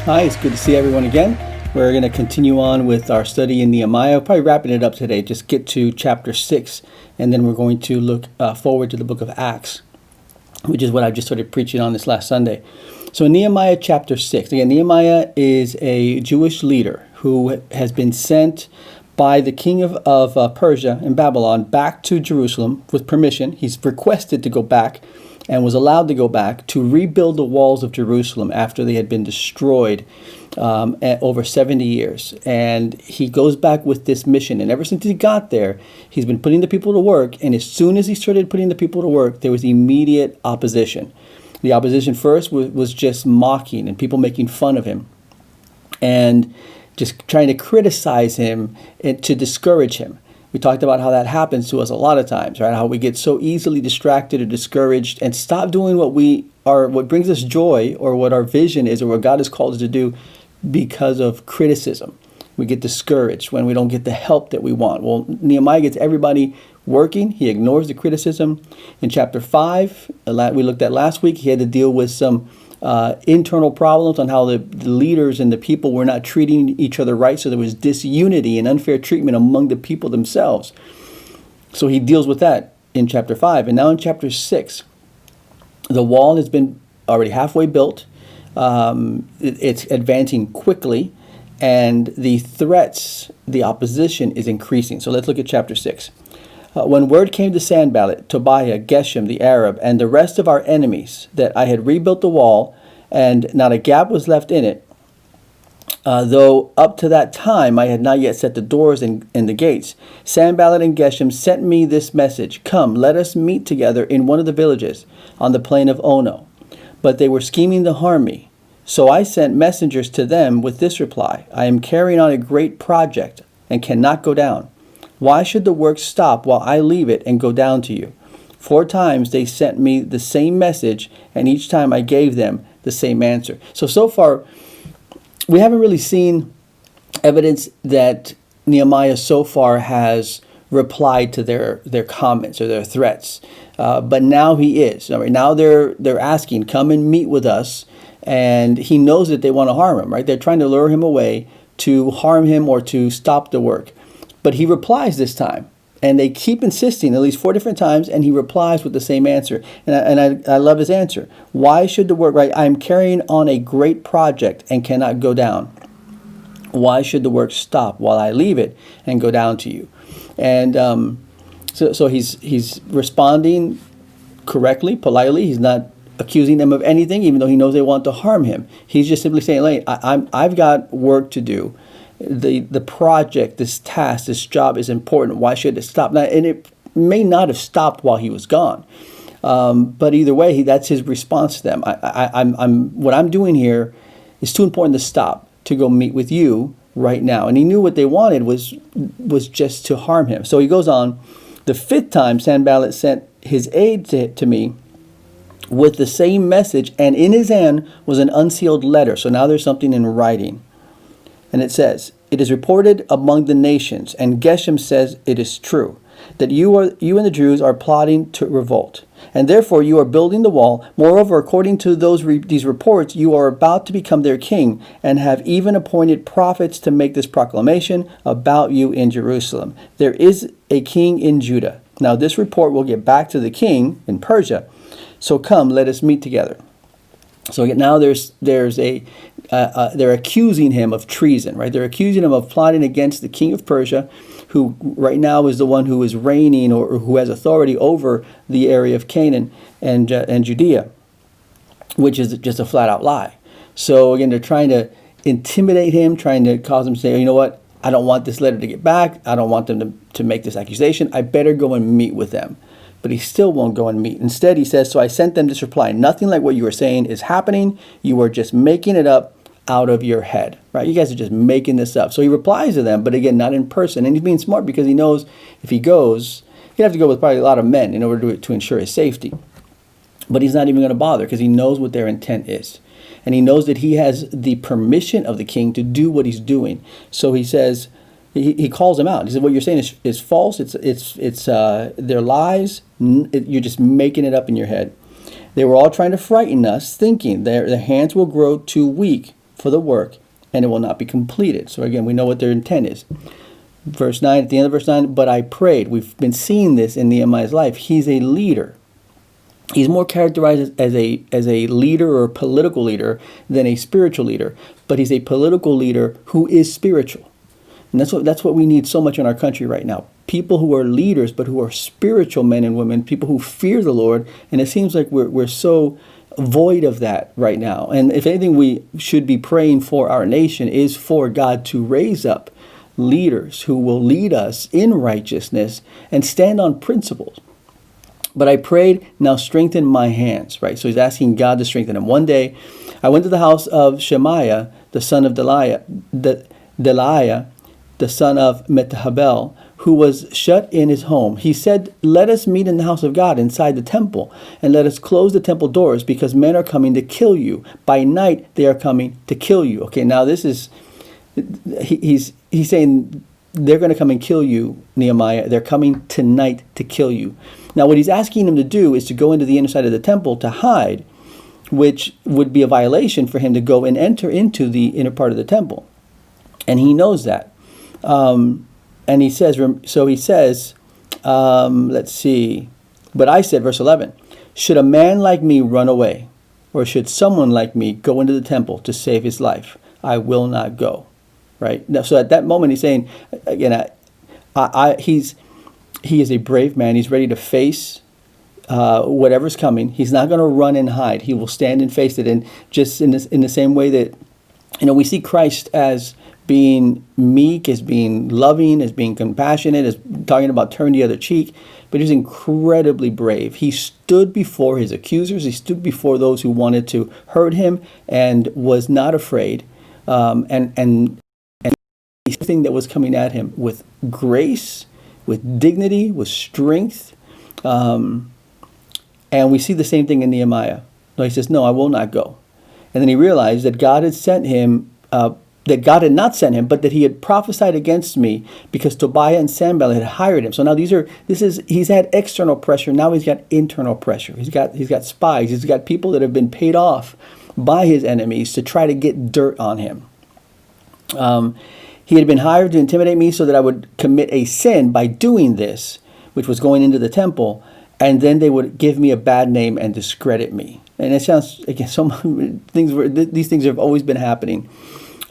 Hi, it's good to see everyone again. We're going to continue on with our study in Nehemiah. Probably wrapping it up today. Just get to chapter 6, and then we're going to look forward to the book of Acts, which is what I just started preaching on this last Sunday. So in Nehemiah chapter 6, again, Nehemiah is a Jewish leader who has been sent by the king of Persia and Babylon back to Jerusalem with permission. He's requested to go back and was allowed to go back to rebuild the walls of Jerusalem after they had been destroyed over 70 years. And he goes back with this mission. And ever since he got there, he's been putting the people to work. And as soon as he started putting the people to work, there was immediate opposition. The opposition first was just mocking and people making fun of him and just trying to criticize him and to discourage him. We talked about how that happens to us a lot of times, right? How we get so easily distracted or discouraged and stop doing what brings us joy or what our vision is or what God has called us to do because of criticism. We get discouraged when we don't get the help that we want. Well, Nehemiah gets everybody working. He ignores the criticism. In chapter 5, we looked at last week, he had to deal with some internal problems on how the leaders and the people were not treating each other right. So there was disunity and unfair treatment among the people themselves. So he deals with that in chapter 5. And now in chapter 6, the wall has been already halfway built. It's advancing quickly. And the threats, the opposition is increasing. So let's look at chapter 6. When word came to Sanballat, Tobiah, Geshem the Arab, and the rest of our enemies that I had rebuilt the wall, and not a gap was left in it, though up to that time I had not yet set the doors and the gates, Sanballat and Geshem sent me this message: "Come, let us meet together in one of the villages on the plain of Ono." But they were scheming to harm me. So I sent messengers to them with this reply: "I am carrying on a great project and cannot go down. Why should the work stop while I leave it and go down to you?" 4 times they sent me the same message, and each time I gave them the same answer. So far, we haven't really seen evidence that Nehemiah so far has replied to their comments or their threats. But now he is. Now they're asking, "Come and meet with us." And he knows that they want to harm him, right? They're trying to lure him away to harm him or to stop the work. But he replies this time, and they keep insisting at least 4 different times, and he replies with the same answer. And I love his answer. "Why should the work," right? "I am carrying on a great project and cannot go down. Why should the work stop while I leave it and go down to you?" And so he's responding correctly, politely. He's not accusing them of anything, even though he knows they want to harm him. He's just simply saying, "Hey, I've got work to do. The project, this task, this job is important. Why should it stop?" Now, and it may not have stopped while he was gone, but either way, that's his response to them. What I'm doing here is too important to stop to go meet with you right now. And he knew what they wanted was just to harm him. So he goes on. The 5th time, Sanballat sent his aide to me with the same message, and in his hand was an unsealed letter. So now there's something in writing. And it says, "It is reported among the nations, and Geshem says it is true, that you and the Jews are plotting to revolt, and therefore you are building the wall. Moreover, according to these reports, you are about to become their king, and have even appointed prophets to make this proclamation about you in Jerusalem. There is a king in Judah. Now this report will get back to the king in Persia. So come, let us meet together." So now they're accusing him of treason, right? They're accusing him of plotting against the king of Persia, who right now is the one who is reigning or who has authority over the area of Canaan and Judea, which is just a flat out lie. So again, they're trying to intimidate him, trying to cause him to say, "You know what? I don't want this letter to get back. I don't want them to make this accusation. I better go and meet with them." But he still won't go and meet. Instead, he says, "So I sent them this reply: nothing like what you are saying is happening. You are just making it up out of your head," right? "You guys are just making this up." So he replies to them, but again, not in person. And he's being smart because he knows if he goes, he'd have to go with probably a lot of men in order to ensure his safety. But he's not even going to bother because he knows what their intent is. And he knows that he has the permission of the king to do what he's doing. So he says, he calls them out. He said, "What you're saying is false. They're lies. You're just making it up in your head. They were all trying to frighten us, thinking their hands will grow too weak for the work, and it will not be completed. So again, we know what their intent is. Verse 9, at the end of verse 9, but I prayed. We've been seeing this in Nehemiah's life. He's a leader. He's more characterized as a leader or a political leader than a spiritual leader. But he's a political leader who is spiritual. And that's what we need so much in our country right now. People who are leaders, but who are spiritual men and women, people who fear the Lord. And it seems like we're so void of that right now. And if anything, we should be praying for our nation is for God to raise up leaders who will lead us in righteousness and stand on principles. But I prayed, now strengthen my hands, right? So he's asking God to strengthen him. One day, I went to the house of Shemaiah, the son of Delaiah, the son of Mettahabel, who was shut in his home. He said, let us meet in the house of God inside the temple, and let us close the temple doors, because men are coming to kill you. By night, they are coming to kill you. Okay, now this is, he's saying, they're going to come and kill you, Nehemiah. They're coming tonight to kill you. Now, what he's asking him to do is to go into the inner side of the temple to hide, which would be a violation for him to go and enter into the inner part of the temple. And he knows that. And he says, let's see. But I said, verse 11, should a man like me run away, or should someone like me go into the temple to save his life? I will not go. Right? Now, so at that moment, he's saying, again, he is a brave man. He's ready to face whatever's coming. He's not going to run and hide. He will stand and face it. And just in the same way that, we see Christ as being meek, as being loving, as being compassionate, as talking about turn the other cheek, but he's incredibly brave. He stood before his accusers. He stood before those who wanted to hurt him and was not afraid. And everything that was coming at him with grace, with dignity, with strength. And we see the same thing in Nehemiah. No, he says, no, I will not go. And then he realized that God had sent him, that God had not sent him, but that he had prophesied against me because Tobiah and Sanballat had hired him. So now he's had external pressure. Now he's got internal pressure. He's got spies. He's got people that have been paid off by his enemies to try to get dirt on him. He had been hired to intimidate me so that I would commit a sin by doing this, which was going into the temple, and then they would give me a bad name and discredit me. And it sounds, again, these things have always been happening.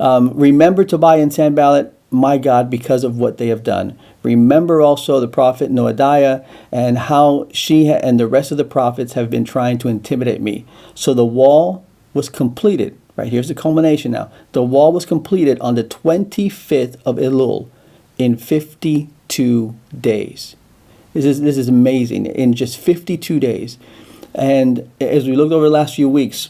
Remember Tobiah and Sanballat, my God, because of what they have done. Remember also the prophet Noadiah and how she and the rest of the prophets have been trying to intimidate me. So the wall was completed. Right, here's the culmination now. The wall was completed on the 25th of Elul in 52 days. This is amazing. In just 52 days. And as we looked over the last few weeks,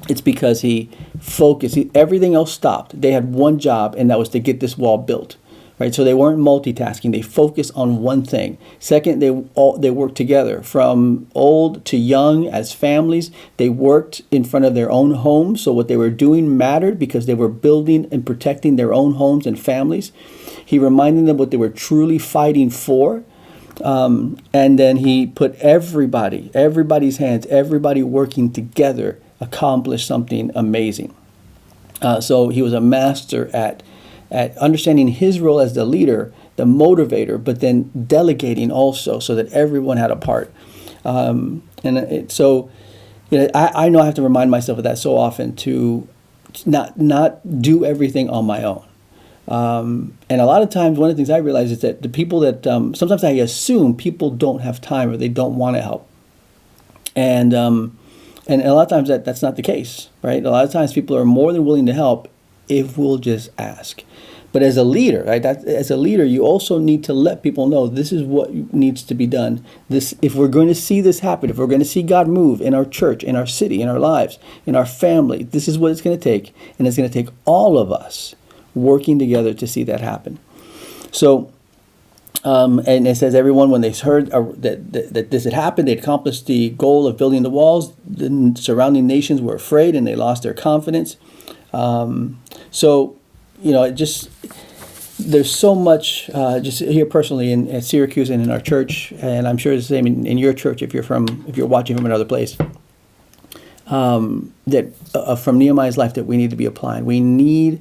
it's because he focused. Everything else stopped. They had one job, and that was to get this wall built. Right, so they weren't multitasking. They focused on one thing. Second, they worked together from old to young as families. They worked in front of their own homes. So what they were doing mattered because they were building and protecting their own homes and families. He reminded them what they were truly fighting for. And then he put everybody's hands, everybody working together, accomplished something amazing. So he was a master at understanding his role as the leader, the motivator, but then delegating also so that everyone had a part. I know I have to remind myself of that so often to not do everything on my own. And a lot of times, one of the things I realize is that the people that sometimes I assume people don't have time or they don't want to help. And a lot of times that's not the case, right? A lot of times people are more than willing to help if we'll just ask. But as a leader, right? As a leader, you also need to let people know this is what needs to be done. If we're going to see this happen, if we're going to see God move in our church, in our city, in our lives, in our family, this is what it's going to take. And it's going to take all of us working together to see that happen. So, and it says everyone, when they heard that this had happened, they accomplished the goal of building the walls. The surrounding nations were afraid and they lost their confidence. There's so much just here personally at Syracuse and in our church, and I'm sure it's the same in your church if you're watching from another place. that from Nehemiah's life that we need to be applying. We need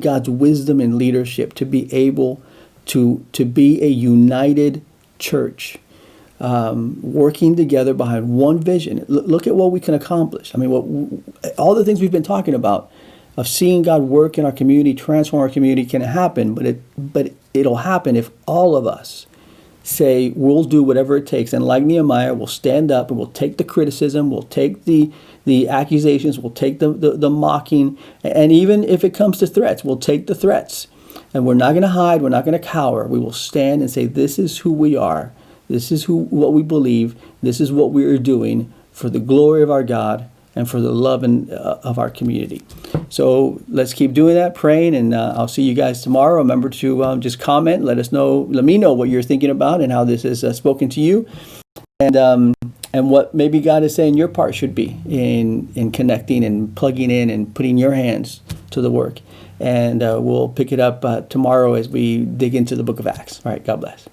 God's wisdom and leadership to be able to be a united church, working together behind one vision. Look at what we can accomplish. I mean, all the things we've been talking about of seeing God work in our community, transform our community, can happen, but it'll happen if all of us say we'll do whatever it takes. And like Nehemiah, we'll stand up and we'll take the criticism, we'll take the accusations, we'll take the mocking, and even if it comes to threats, we'll take the threats. And we're not going to hide, we're not going to cower. We will stand and say, this is who we are, this is what we believe, this is what we are doing for the glory of our God and for the love of our community. So let's keep doing that, praying, and I'll see you guys tomorrow. Remember to just comment, let me know what you're thinking about and how this has spoken to you, and what maybe God is saying your part should be in connecting and plugging in and putting your hands to the work. And we'll pick it up tomorrow as we dig into the book of Acts. All right, God bless.